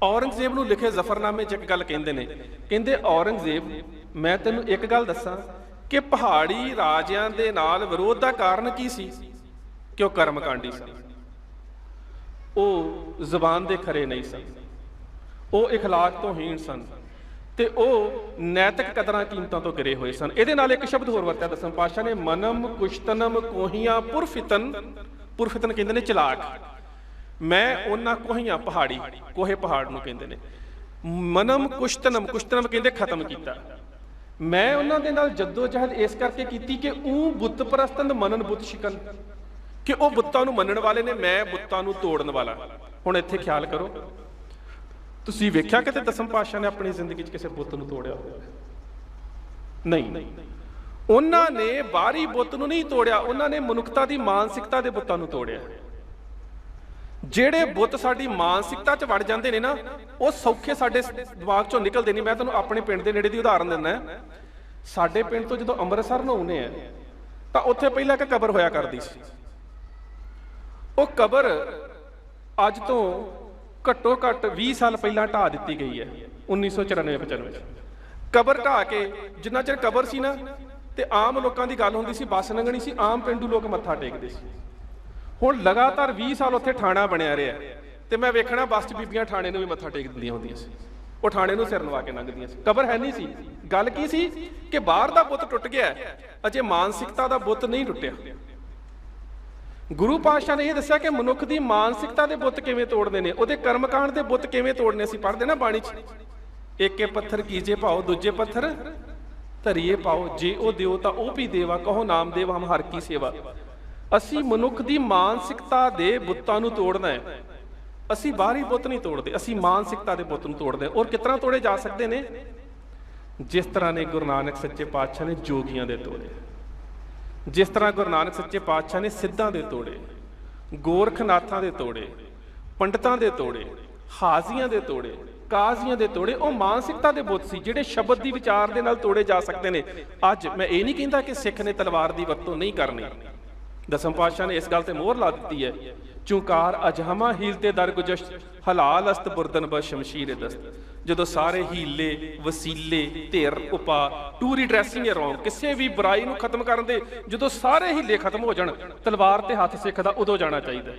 Speaker 1: ਔਰੰਗਜ਼ੇਬ ਨੂੰ ਲਿਖੇ ਜ਼ਫਰਨਾਮੇ 'ਚ ਇੱਕ ਗੱਲ ਕਹਿੰਦੇ ਨੇ, ਕਹਿੰਦੇ ਔਰੰਗਜ਼ੇਬ, ਮੈਂ ਤੈਨੂੰ ਇੱਕ ਗੱਲ ਦੱਸਾਂ ਕਿ ਪਹਾੜੀ ਰਾਜਿਆਂ ਦੇ ਨਾਲ ਵਿਰੋਧ ਦਾ ਕਾਰਨ ਕੀ ਸੀ? ਕਿ ਉਹ ਕਰਮਕਾਂਡੀ ਸਨ, ਉਹ ਜ਼ੁਬਾਨ ਦੇ ਖਰੇ ਨਹੀਂ ਸਨ, ਉਹ ਇਖਲਾਕ ਤੋਂ ਹੀਣ ਸਨ, ਤੇ ਉਹ ਨੈਤਿਕ ਕਦਰਾਂ ਕੀਮਤਾਂ ਤੋਂ ਗਿਰੇ ਹੋਏ ਸਨ। ਇਹਦੇ ਨਾਲ ਇੱਕ ਸ਼ਬਦ ਹੋਰ ਵਰਤਿਆ ਦਸਮ ਪਾਤਸ਼ਾਹ ਨੇ, ਮਨਮ ਕੁਸ਼ਤਨਮ ਕੋਹੀਆਂ ਪੁਰਫਿਤਨ। ਪੁਰਫਿਤਨ ਕਹਿੰਦੇ ਨੇ ਚਲਾਕ। ਮੈਂ ਉਹਨਾਂ ਕੋਹੀਆਂ, ਪਹਾੜੀ, ਕੋਹੇ ਪਹਾੜ ਨੂੰ ਕਹਿੰਦੇ ਨੇ, ਮਨਮ ਕੁਸ਼ਤਨਮ, ਕੁਸ਼ਤਨਮ ਕਹਿੰਦੇ ਖਤਮ ਕੀਤਾ। ਮੈਂ ਉਹਨਾਂ ਦੇ ਨਾਲ ਜੱਦੋ ਜਹਿਦ ਇਸ ਕਰਕੇ ਕੀਤੀ ਕਿ ਉਹ ਬੁੱਤ ਪ੍ਰਸਤਨ ਮਨਨ ਬੁੱਤ ਸ਼ਿਕਨ, ਕਿ ਉਹ ਬੁੱਤਾਂ ਨੂੰ ਮੰਨਣ ਵਾਲੇ ਨੇ, ਮੈਂ ਬੁੱਤਾਂ ਨੂੰ ਤੋੜਨ ਵਾਲਾ। ਹੁਣ ਇੱਥੇ ਖਿਆਲ ਕਰੋ, ਤੁਸੀਂ ਵੇਖਿਆ ਕਿਤੇ ਦਸਮ ਪਾਤਸ਼ਾਹ ਨੇ ਆਪਣੀ ਜ਼ਿੰਦਗੀ 'ਚ ਕਿਸੇ ਬੁੱਤ ਨੂੰ ਤੋੜਿਆ ਹੋਇਆ? ਨਹੀਂ। ਉਹਨਾਂ ਨੇ ਬਾਹਰੀ ਬੁੱਤ ਨੂੰ ਨਹੀਂ ਤੋੜਿਆ, ਉਹਨਾਂ ਨੇ ਮਨੁੱਖਤਾ ਦੀ ਮਾਨਸਿਕਤਾ ਦੇ ਬੁੱਤਾਂ ਨੂੰ ਤੋੜਿਆ। ਜਿਹੜੇ ਬੁੱਤ ਸਾਡੀ ਮਾਨਸਿਕਤਾ 'ਚ ਵੜ ਜਾਂਦੇ ਨੇ ਨਾ, ਉਹ ਸੌਖੇ ਸਾਡੇ ਦਿਮਾਗ 'ਚੋਂ ਨਿਕਲਦੇ ਨਹੀਂ। ਮੈਂ ਤੁਹਾਨੂੰ ਆਪਣੇ ਪਿੰਡ ਦੇ ਨੇੜੇ ਦੀ ਉਦਾਹਰਨ ਦਿੰਦਾ। ਸਾਡੇ ਪਿੰਡ ਤੋਂ ਜਦੋਂ ਅੰਮ੍ਰਿਤਸਰ ਨੂੰ ਆਉਂਦੇ ਆ, ਤਾਂ ਉੱਥੇ ਪਹਿਲਾਂ ਇੱਕ ਕਬਰ ਹੋਇਆ ਕਰਦੀ ਸੀ। ਉਹ ਕਬਰ ਅੱਜ ਤੋਂ ਘੱਟੋ ਘੱਟ 20 ਸਾਲ ਪਹਿਲਾਂ ਢਾਹ ਦਿੱਤੀ ਗਈ ਹੈ, 1994-95। ਕਬਰ ਢਾਹ ਕੇ, ਜਿੰਨਾ ਚਿਰ ਕਬਰ ਸੀ ਨਾ, ਤੇ ਆਮ ਲੋਕਾਂ ਦੀ ਗੱਲ ਹੁੰਦੀ ਸੀ, ਬੱਸ ਲੰਘਣੀ ਸੀ, ਆਮ ਪਿੰਡੂ ਲੋਕ ਮੱਥਾ ਟੇਕਦੇ ਸੀ। ਹੁਣ ਲਗਾਤਾਰ 20 ਸਾਲ ਉੱਥੇ ਥਾਣਾ ਬਣਿਆ ਰਿਹਾ, ਤੇ ਮੈਂ ਵੇਖਣਾ ਬੱਸ 'ਚ ਬੀਬੀਆਂ ਥਾਣੇ ਨੂੰ ਵੀ ਮੱਥਾ ਟੇਕ ਦਿੰਦੀਆਂ ਹੁੰਦੀਆਂ ਸੀ, ਉਹ ਥਾਣੇ ਨੂੰ ਸਿਰ ਨਵਾ ਕੇ ਲੰਘਦੀਆਂ ਸੀ। ਕਬਰ ਹੈ ਨਹੀਂ ਸੀ। ਗੱਲ ਕੀ ਸੀ ਕਿ ਬਾਹਰ ਦਾ ਬੁੱਤ ਟੁੱਟ ਗਿਆ, ਅਜੇ ਮਾਨਸਿਕਤਾ ਦਾ ਬੁੱਤ ਨਹੀਂ ਟੁੱਟਿਆ। ਗੁਰੂ ਪਾਤਸ਼ਾਹ ਨੇ ਇਹ ਦੱਸਿਆ ਕਿ ਮਨੁੱਖ ਦੀ ਮਾਨਸਿਕਤਾ ਦੇ ਬੁੱਤ ਕਿਵੇਂ ਤੋੜਦੇ ਨੇ, ਉਹਦੇ ਕਰਮਕਾਂਡ ਦੇ ਬੁੱਤ ਕਿਵੇਂ ਤੋੜਨੇ। ਅਸੀਂ ਪੜ੍ਹਦੇ ਨਾ ਬਾਣੀ 'ਚ, ਏਕੇ ਪੱਥਰ ਕੀਜੇ ਭਾਓ, ਦੂਜੇ ਪੱਥਰ ਧਰੀਏ ਪਾਓ, ਜੇ ਉਹ ਦਿਓ ਤਾਂ ਉਹ ਵੀ ਦੇਵਾ, ਕਹੋ ਨਾਮ ਦੇਵ ਹਮ ਹਰ ਕੀ ਸੇਵਾ। ਅਸੀਂ ਮਨੁੱਖ ਦੀ ਮਾਨਸਿਕਤਾ ਦੇ ਬੁੱਤਾਂ ਨੂੰ ਤੋੜਨਾ ਹੈ। ਅਸੀਂ ਬਾਹਰੀ ਬੁੱਤ ਨਹੀਂ ਤੋੜਦੇ, ਅਸੀਂ ਮਾਨਸਿਕਤਾ ਦੇ ਬੁੱਤ ਨੂੰ ਤੋੜਦੇ ਹਾਂ। ਔਰ ਕਿਸ ਤਰ੍ਹਾਂ ਤੋੜੇ ਜਾ ਸਕਦੇ ਨੇ? ਜਿਸ ਤਰ੍ਹਾਂ ਨੇ ਗੁਰੂ ਨਾਨਕ ਸੱਚੇ ਪਾਤਸ਼ਾਹ ਨੇ ਜੋਗੀਆਂ ਦੇ ਤੋੜੇ। ਜਿਸ ਤਰ੍ਹਾਂ ਗੁਰੂ ਨਾਨਕ ਸੱਚੇ ਪਾਤਸ਼ਾਹ ਨੇ ਸਿੱਧਾਂ ਦੇ ਤੋੜੇ, ਗੋਰਖਨਾਥਾਂ ਦੇ ਤੋੜੇ, ਪੰਡਤਾਂ ਦੇ ਤੋੜੇ, ਹਾਜ਼ੀਆਂ ਦੇ ਤੋੜੇ, ਕਾਜ਼ੀਆਂ ਦੇ ਤੋੜੇ, ਉਹ ਮਾਨਸਿਕਤਾ ਦੇ ਬੁੱਤ ਸੀ ਜਿਹੜੇ ਸ਼ਬਦ ਦੀ ਵਿਚਾਰ ਦੇ ਨਾਲ ਤੋੜੇ ਜਾ ਸਕਦੇ ਨੇ। ਅੱਜ ਮੈਂ ਇਹ ਨਹੀਂ ਕਹਿੰਦਾ ਕਿ ਸਿੱਖ ਨੇ ਤਲਵਾਰ ਦੀ ਵਰਤੋਂ ਨਹੀਂ ਕਰਨੀ। ਦਸਮ ਪਾਤਸ਼ਾਹ ਨੇ ਇਸ ਗੱਲ ਤੇ ਮੋਹਰ ਲਾ ਦਿੱਤੀ ਹੈ, ਚੁੰਕਾਰ ਅਜਹਮਾ ਹੀਲ ਤੇ ਦਰਗੁਜਸ਼ਤ ਹਲਾਲ ਅਸਤ ਬੁਰਦਨ ਬ ਸ਼ਮਸ਼ੀਰ ਦਸਤ। ਜਦੋਂ ਸਾਰੇ ਹੀਲੇ, ਵਸੀਲੇ, ਧਿਰ, ਉਪਾ, ਟੂਰੀ ਡਰੈਸਿੰਗ ਹੈ ਰੌਂਗ, ਕਿਸੇ ਵੀ ਬੁਰਾਈ ਨੂੰ ਖਤਮ ਕਰਨ ਦੇ ਜਦੋਂ ਸਾਰੇ ਹੀਲੇ ਖਤਮ ਹੋ ਜਾਣ, ਤਲਵਾਰ ਤੇ ਹੱਥ ਸਿੱਖ ਦਾ ਉਦੋਂ ਜਾਣਾ ਚਾਹੀਦਾ।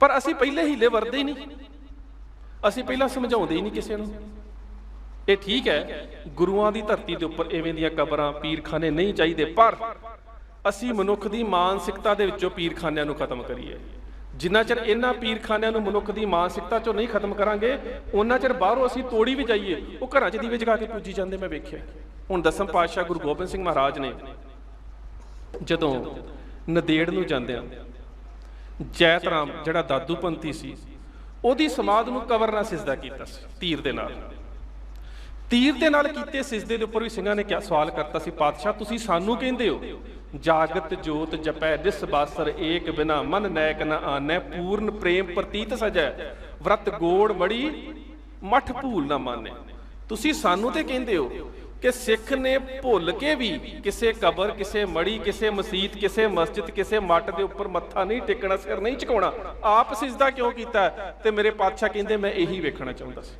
Speaker 1: ਪਰ ਅਸੀਂ ਪਹਿਲੇ ਹੀਲੇ ਵਰਤਦੇ ਹੀ ਨਹੀਂ, ਅਸੀਂ ਪਹਿਲਾਂ ਸਮਝਾਉਂਦੇ ਹੀ ਨਹੀਂ ਕਿਸੇ ਨੂੰ। ਇਹ ਠੀਕ ਹੈ, ਗੁਰੂਆਂ ਦੀ ਧਰਤੀ ਦੇ ਉੱਪਰ ਇਵੇਂ ਦੀਆਂ ਕਬਰਾਂ, ਪੀਰਖਾਨੇ ਨਹੀਂ ਚਾਹੀਦੇ, ਪਰ ਅਸੀਂ ਮਨੁੱਖ ਦੀ ਮਾਨਸਿਕਤਾ ਦੇ ਵਿੱਚੋਂ ਪੀਰਖਾਨਿਆਂ ਨੂੰ ਖਤਮ ਕਰੀਏ। ਜਿੰਨਾ ਚਿਰ ਇਹਨਾਂ ਪੀਰਖਾਨਿਆਂ ਨੂੰ ਮਨੁੱਖ ਦੀ ਮਾਨਸਿਕਤਾ ਚੋਂ ਨਹੀਂ ਖਤਮ ਕਰਾਂਗੇ, ਉਹਨਾਂ ਚਿਰ ਬਾਹਰੋਂ ਅਸੀਂ ਤੋੜੀ ਵੀ ਜਾਈਏ, ਉਹ ਘਰਾਂ 'ਚ ਦੀਵੇ ਜਗਾ ਕੇ ਪੂਜੀ ਜਾਂਦੇ ਮੈਂ ਵੇਖਿਆ। ਹੁਣ ਦਸਮ ਪਾਤਸ਼ਾਹ ਗੁਰੂ ਗੋਬਿੰਦ ਸਿੰਘ ਮਹਾਰਾਜ ਨੇ ਜਦੋਂ ਨੰਦੇੜ ਨੂੰ ਜਾਂਦਿਆਂ ਜੈਤ ਰਾਮ ਜਿਹੜਾ ਦਾਦੂ ਪੰਥੀ ਸੀ, ਉਹਦੀ ਸਮਾਧ ਨੂੰ ਕਬਰ ਨਾਲ ਸਿਜਦਾ ਕੀਤਾ ਸੀ, ਤੀਰ ਦੇ ਨਾਲ। ਤੀਰ ਦੇ ਨਾਲ ਕੀਤੇ ਸਿਜਦੇ ਦੇ ਉੱਪਰ ਵੀ ਸਿੰਘਾਂ ਨੇ ਕਿਆ ਸਵਾਲ ਕਰਤਾ ਸੀ, ਪਾਤਸ਼ਾਹ ਤੁਸੀਂ ਸਾਨੂੰ ਕਹਿੰਦੇ ਹੋ ਜਾਗਤ ਜੋਤ ਜਪੈ ਦਿਸ ਬਾਸਰ ਏਕ ਬਿਨਾ ਮਨ ਨੈਕ ਨ ਆਨੈ ਪੂਰਨ ਪ੍ਰੇਮ ਪ੍ਰਤੀਤ ਸਜੈ ਵਰਤ ਗੋੜ ਮੜੀ ਮਠ ਭੂਲ ਨਾ ਮਾਨੇ। ਤੁਸੀਂ ਸਾਨੂੰ ਤੇ ਕਹਿੰਦੇ ਹੋ ਕਿ ਸਿੱਖ ਨੇ ਭੁੱਲ ਕੇ ਵੀ ਕਿਸੇ ਕਬਰ, ਕਿਸੇ ਮੜੀ, ਕਿਸੇ ਮਸੀਤ, ਕਿਸੇ ਮਸਜਿਦ, ਕਿਸੇ ਮੱਟ ਦੇ ਉੱਪਰ ਮੱਥਾ ਨਹੀਂ ਟੇਕਣਾ, ਸਿਰ ਨਹੀਂ ਝੁਕਾਉਣਾ, ਆਪ ਸਿਜਦਾ ਕਿਉਂ ਕੀਤਾ? ਤੇ ਮੇਰੇ ਪਾਤਸ਼ਾਹ ਕਹਿੰਦੇ ਮੈਂ ਇਹੀ ਵੇਖਣਾ ਚਾਹੁੰਦਾ ਸੀ,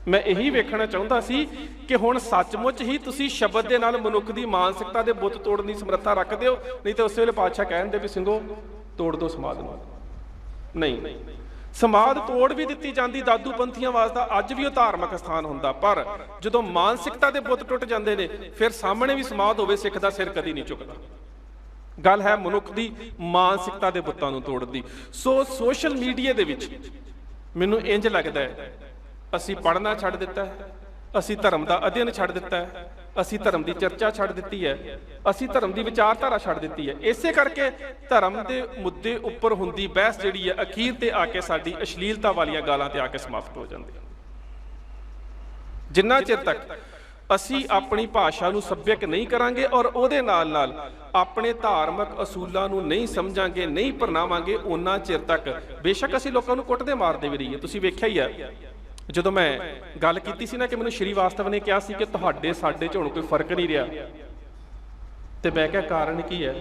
Speaker 1: ਮੈਂ ਇਹੀ ਵੇਖਣਾ ਚਾਹੁੰਦਾ ਸੀ ਕਿ ਹੁਣ ਸੱਚਮੁੱਚ ਹੀ ਤੁਸੀਂ ਸ਼ਬਦ ਦੇ ਨਾਲ ਮਨੁੱਖ ਦੀ ਮਾਨਸਿਕਤਾ ਦੇ ਬੁੱਤ ਤੋੜਨ ਦੀ ਸਮਰੱਥਾ ਰੱਖਦੇ ਹੋ। ਨਹੀਂ ਤੇ ਉਸੇ ਵੇਲੇ ਪਾਤਸ਼ਾਹ ਕਹਿੰਦੇ ਵੀ ਸਿੰਘੋ ਤੋੜ ਦਿਓ ਸਮਾਧ ਨੂੰ। ਨਹੀਂ, ਸਮਾਧ ਤੋੜ ਵੀ ਦਿੱਤੀ ਜਾਂਦੀ ਦਾਦੂ ਪੰਥੀਆਂ ਵਾਸਤੇ, ਅੱਜ ਵੀ ਉਹ ਧਾਰਮਿਕ ਸਥਾਨ ਹੁੰਦਾ, ਪਰ ਜਦੋਂ ਮਾਨਸਿਕਤਾ ਦੇ ਬੁੱਤ ਟੁੱਟ ਜਾਂਦੇ ਨੇ, ਫਿਰ ਸਾਹਮਣੇ ਵੀ ਸਮਾਧ ਹੋਵੇ, ਸਿੱਖ ਦਾ ਸਿਰ ਕਦੀ ਨਹੀਂ ਝੁਕਦਾ। ਗੱਲ ਹੈ ਮਨੁੱਖ ਦੀ ਮਾਨਸਿਕਤਾ ਦੇ ਬੁੱਤਾਂ ਨੂੰ ਤੋੜਨ ਦੀ। ਸੋ ਸੋਸ਼ਲ ਮੀਡੀਆ ਦੇ ਵਿੱਚ ਮੈਨੂੰ ਇੰਜ ਲੱਗਦਾ ਹੈ ਅਸੀਂ ਪੜ੍ਹਨਾ ਛੱਡ ਦਿੱਤਾ ਹੈ, ਅਸੀਂ ਧਰਮ ਦਾ ਅਧਿਐਨ ਛੱਡ ਦਿੱਤਾ ਹੈ, ਅਸੀਂ ਧਰਮ ਦੀ ਚਰਚਾ ਛੱਡ ਦਿੱਤੀ ਹੈ, ਅਸੀਂ ਧਰਮ ਦੀ ਵਿਚਾਰਧਾਰਾ ਛੱਡ ਦਿੱਤੀ ਹੈ। ਇਸੇ ਕਰਕੇ ਧਰਮ ਦੇ ਮੁੱਦੇ ਉੱਪਰ ਹੁੰਦੀ ਬਹਿਸ ਜਿਹੜੀ ਹੈ ਅਖੀਰ ਤੇ ਆ ਕੇ ਸਾਡੀ ਅਸ਼ਲੀਲਤਾ ਵਾਲੀਆਂ ਗਾਲਾਂ ਤੇ ਆ ਕੇ ਸਮਾਪਤ ਹੋ ਜਾਂਦੀ ਹੈ। ਜਿੰਨਾ ਚਿਰ ਤੱਕ ਅਸੀਂ ਆਪਣੀ ਭਾਸ਼ਾ ਨੂੰ ਸੱਭਿਅਕ ਨਹੀਂ ਕਰਾਂਗੇ ਔਰ ਉਹਦੇ ਨਾਲ ਨਾਲ ਆਪਣੇ ਧਾਰਮਿਕ ਅਸੂਲਾਂ ਨੂੰ ਨਹੀਂ ਸਮਝਾਂਗੇ, ਨਹੀਂ ਪ੍ਰਣਾਵਾਂਗੇ, ਉਹਨਾਂ ਚਿਰ ਤੱਕ ਬੇਸ਼ੱਕ ਅਸੀਂ ਲੋਕਾਂ ਨੂੰ ਕੁੱਟਦੇ ਮਾਰਦੇ ਵੀ ਰਹੀਏ। ਤੁਸੀਂ ਵੇਖਿਆ ਹੀ ਹੈ, ਜਦੋਂ ਮੈਂ ਗੱਲ ਕੀਤੀ ਸੀ ਨਾ ਕਿ ਮੈਨੂੰ ਸ਼੍ਰੀਵਾਸਤਵ ਨੇ ਕਿਹਾ ਸੀ ਕਿ ਤੁਹਾਡੇ ਸਾਡੇ 'ਚ ਹੁਣ ਕੋਈ ਫਰਕ ਨਹੀਂ ਰਿਹਾ, ਤੇ ਮੈਂ ਕਿਹਾ ਕਾਰਨ ਕੀ ਹੈ?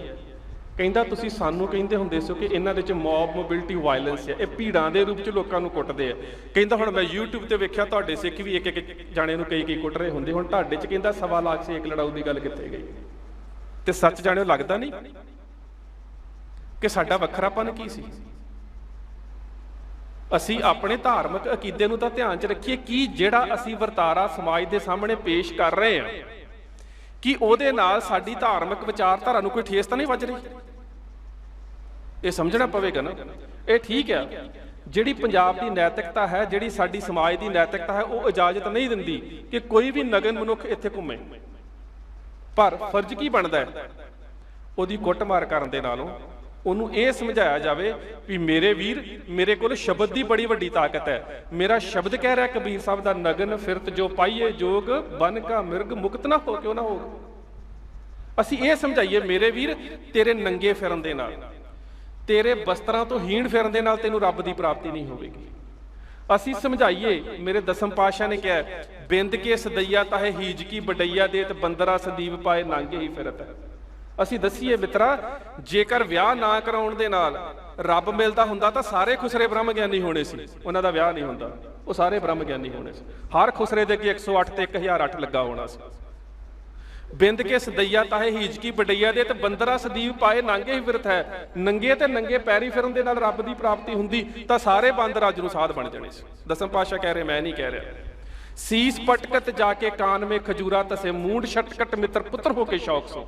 Speaker 1: ਕਹਿੰਦਾ ਤੁਸੀਂ ਸਾਨੂੰ ਕਹਿੰਦੇ ਹੁੰਦੇ ਸੀ ਕਿ ਇਹਨਾਂ ਦੇ 'ਚ ਮੌਬ ਮੋਬਿਲਿਟੀ ਵਾਇਲੈਂਸ ਹੈ, ਇਹ ਭੀੜਾਂ ਦੇ ਰੂਪ 'ਚ ਲੋਕਾਂ ਨੂੰ ਕੁੱਟਦੇ ਆ। ਕਹਿੰਦਾ ਹੁਣ ਮੈਂ YouTube ਤੇ ਵੇਖਿਆ ਤੁਹਾਡੇ ਸਿੱਖ ਵੀ ਇੱਕ ਇੱਕ ਜਾਣੇ ਨੂੰ ਕਈ ਕੁੱਟ ਰਹੇ ਹੁੰਦੇ, ਹੁਣ ਤੁਹਾਡੇ 'ਚ ਕਹਿੰਦਾ 1.25 ਲੱਖ ਸੇ ਇੱਕ ਲੜਾਊ ਦੀ ਗੱਲ ਕਿੱਥੇ ਗਈ? ਤੇ ਸੱਚ ਜਾਣਿਓ ਲੱਗਦਾ ਨਹੀਂ ਕਿ ਸਾਡਾ ਵੱਖਰਾਪਨ ਕੀ ਸੀ? ਅਸੀਂ ਆਪਣੇ ਧਾਰਮਿਕ ਅਕੀਦੇ ਨੂੰ ਤਾਂ ਧਿਆਨ 'ਚ ਰੱਖੀਏ ਕਿ ਜਿਹੜਾ ਅਸੀਂ ਵਰਤਾਰਾ ਸਮਾਜ ਦੇ ਸਾਹਮਣੇ ਪੇਸ਼ ਕਰ ਰਹੇ ਹਾਂ, ਕਿ ਉਹਦੇ ਨਾਲ ਸਾਡੀ ਧਾਰਮਿਕ ਵਿਚਾਰਧਾਰਾ ਨੂੰ ਕੋਈ ਠੇਸ ਤਾਂ ਨਹੀਂ ਵੱਜ ਰਹੀ? ਇਹ ਸਮਝਣਾ ਪਵੇਗਾ ਨਾ। ਇਹ ਠੀਕ ਹੈ, ਜਿਹੜੀ ਪੰਜਾਬ ਦੀ ਨੈਤਿਕਤਾ ਹੈ, ਜਿਹੜੀ ਸਾਡੀ ਸਮਾਜ ਦੀ ਨੈਤਿਕਤਾ ਹੈ, ਉਹ ਇਜਾਜ਼ਤ ਨਹੀਂ ਦਿੰਦੀ ਕਿ ਕੋਈ ਵੀ ਨਗਨ ਮਨੁੱਖ ਇੱਥੇ ਘੁੰਮੇ, ਪਰ ਫਰਜ਼ ਕੀ ਬਣਦਾ ਹੈ? ਉਹਦੀ ਕੁੱਟਮਾਰ ਕਰਨ ਦੇ ਨਾਲੋਂ ਉਹਨੂੰ ਇਹ ਸਮਝਾਇਆ ਜਾਵੇ ਵੀ ਮੇਰੇ ਵੀਰ, ਮੇਰੇ ਕੋਲ ਸ਼ਬਦ ਦੀ ਬੜੀ ਵੱਡੀ ਤਾਕਤ ਹੈ। ਮੇਰਾ ਸ਼ਬਦ ਕਹਿ ਰਿਹਾ ਕਬੀਰ ਸਾਹਿਬ ਦਾ, ਨਗਨ ਫਿਰਤ ਜੋ ਪਾਈਏ ਜੋਗ ਬਨ ਕਾ ਮਿਰਗ ਮੁਕਤ ਨਾ ਹੋ ਕਿਉਂ ਨਾ ਹੋ। ਅਸੀਂ ਇਹ ਸਮਝਾਈਏ ਮੇਰੇ ਵੀਰ, ਤੇਰੇ ਨੰਗੇ ਫਿਰਨ ਦੇ ਨਾਲ, ਤੇਰੇ ਬਸਤਰਾਂ ਤੋਂ ਹੀਣ ਫਿਰਨ ਦੇ ਨਾਲ ਤੈਨੂੰ ਰੱਬ ਦੀ ਪ੍ਰਾਪਤੀ ਨਹੀਂ ਹੋਵੇਗੀ। ਅਸੀਂ ਸਮਝਾਈਏ, ਮੇਰੇ ਦਸਮ ਪਾਤਸ਼ਾਹ ਨੇ ਕਿਹਾ ਬਿੰਦ ਕੇ ਸਦਈਆ ਤਾਹੇ ਹੀਜ ਕੀ ਬਡਈਆ ਦੇਤ ਬੰਦਰਾ ਸਦੀਵ ਪਾਏ ਨਾਂਗੇ ਹੀ ਫਿਰਤ ਹੈ। ਅਸੀਂ ਦੱਸੀਏ ਮਿੱਤਰਾ, ਜੇਕਰ ਵਿਆਹ ਨਾ ਕਰਾਉਣ ਦੇ ਨਾਲ ਰੱਬ ਮਿਲਦਾ ਹੁੰਦਾ ਤਾਂ ਸਾਰੇ ਖੁਸਰੇ ਬ੍ਰਹਮ ਗਿਆਨੀ ਹੋਣੇ ਸੀ। ਉਹਨਾਂ ਦਾ ਵਿਆਹ ਨਹੀਂ ਹੁੰਦਾ, ਉਹ ਸਾਰੇ ਬ੍ਰਹਮ ਗਿਆਨੀ ਹੋਣੇ ਸੀ। ਹਰ ਖੁਸਰੇ ਦੇ ਅੱਗੇ 108 ਤੇ 1008 ਲੱਗਾ ਹੋਣਾ ਸੀ। ਬਿੰਦ ਕੇ ਸਦਈਆ ਤਾਹੇ ਹੀਜ ਕੀ ਬਡਈਆ ਦੇ ਤੇ ਬੰਦਰਾ ਸਦੀਵ ਪਾਏ ਨਾਂਗੇ ਹੀ ਫਿਰਤ ਹੈ। ਨੰਗੇ ਤੇ ਨੰਗੇ ਪੈਰੀ ਫਿਰਨ ਦੇ ਨਾਲ ਰੱਬ ਦੀ ਪ੍ਰਾਪਤੀ ਹੁੰਦੀ ਤਾਂ ਸਾਰੇ ਬਾਂਦਰ ਅੱਜ ਨੂੰ ਸਾਧ ਬਣ ਜਾਣੇ ਸੀ। ਦਸਮ ਪਾਤਸ਼ਾਹ ਕਹਿ ਰਹੇ, ਮੈਂ ਨਹੀਂ ਕਹਿ ਰਿਹਾ। ਸੀਸ ਪਟਕਤ ਜਾ ਕੇ ਕਾਨ ਮੇ ਖਜੂਰਾ ਤਸੇ ਮੂੰਡ ਛਟਕਟ ਮਿੱਤਰ ਪੁੱਤਰ ਹੋ ਕੇ ਸ਼ੌਕ ਸੋ।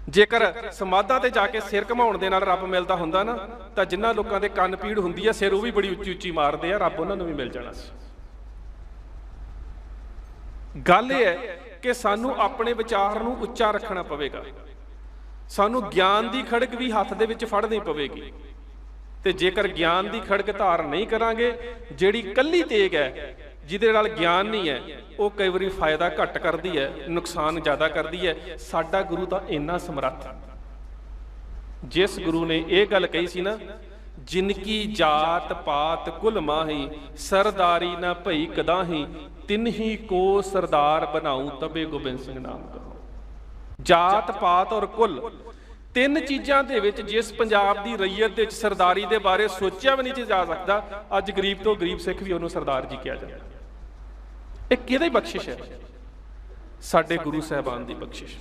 Speaker 1: ਜੇਕਰ ਸਮਾਧਾਂ ਤੇ ਜਾ ਕੇ ਸਿਰ ਘਮਾਉਣ ਦੇ ਨਾਲ ਰੱਬ ਮਿਲਦਾ ਹੁੰਦਾ ਨਾ, ਤਾਂ ਜਿਨ੍ਹਾਂ ਲੋਕਾਂ ਦੇ ਕੰਨ ਪੀੜ ਹੁੰਦੀ ਆ, ਸਿਰ ਉਹ ਵੀ ਬੜੀ ਉੱਚੀ ਉੱਚੀ ਮਾਰਦੇ ਆ, ਰੱਬ ਉਹਨਾਂ ਨੂੰ ਵੀ ਮਿਲ ਜਾਣਾ ਸੀ। ਗੱਲ ਇਹ ਹੈ ਕਿ ਸਾਨੂੰ ਆਪਣੇ ਵਿਚਾਰ ਨੂੰ ਉੱਚਾ ਰੱਖਣਾ ਪਵੇਗਾ। ਸਾਨੂੰ ਗਿਆਨ ਦੀ ਖੜਕ ਵੀ ਹੱਥ ਦੇ ਵਿੱਚ ਫੜਨੀ ਪਵੇਗੀ, ਤੇ ਜੇਕਰ ਗਿਆਨ ਦੀ ਖੜਕ ਧਾਰ ਨਹੀਂ ਕਰਾਂਗੇ, ਜਿਹੜੀ ਕੱਲੀ ਤੇਗ ਹੈ, ਜਿਹਦੇ ਨਾਲ ਗਿਆਨ ਨਹੀਂ ਹੈ, ਉਹ ਕਈ ਵਾਰੀ ਫਾਇਦਾ ਘੱਟ ਕਰਦੀ ਹੈ, ਨੁਕਸਾਨ ਜ਼ਿਆਦਾ ਕਰਦੀ ਹੈ। ਸਾਡਾ ਗੁਰੂ ਤਾਂ ਇੰਨਾ ਸਮਰੱਥ, ਜਿਸ ਗੁਰੂ ਨੇ ਇਹ ਗੱਲ ਕਹੀ ਸੀ ਨਾ, ਜਿਨਕੀ ਜਾਤ ਪਾਤ ਕੁਲ ਮਾਹੀ, ਸਰਦਾਰੀ ਨਾ ਭਈ ਕਦਾਹੀ, ਤਿਨਹੀ ਕੋ ਸਰਦਾਰ ਬਣਾਉ ਤਬੇ ਗੋਬਿੰਦ ਸਿੰਘ ਨਾਮ ਕਹੋ। ਜਾਤ ਪਾਤ ਔਰ ਕੁਲ, ਤਿੰਨ ਚੀਜ਼ਾਂ ਦੇ ਵਿੱਚ ਜਿਸ ਪੰਜਾਬ ਦੀ ਰਈਅਤ ਦੇ ਵਿੱਚ ਸਰਦਾਰੀ ਦੇ ਬਾਰੇ ਸੋਚਿਆ ਵੀ ਨਹੀਂ ਜਾ ਸਕਦਾ, ਅੱਜ ਗਰੀਬ ਤੋਂ ਗਰੀਬ ਸਿੱਖ ਵੀ ਉਹਨੂੰ ਸਰਦਾਰ ਜੀ ਕਿਹਾ ਜਾਂਦਾ। ਇਹ ਕਿਹਦੀ ਬਖਸ਼ਿਸ਼ ਹੈ? ਸਾਡੇ ਗੁਰੂ ਸਾਹਿਬਾਨ ਦੀ ਬਖਸ਼ਿਸ਼।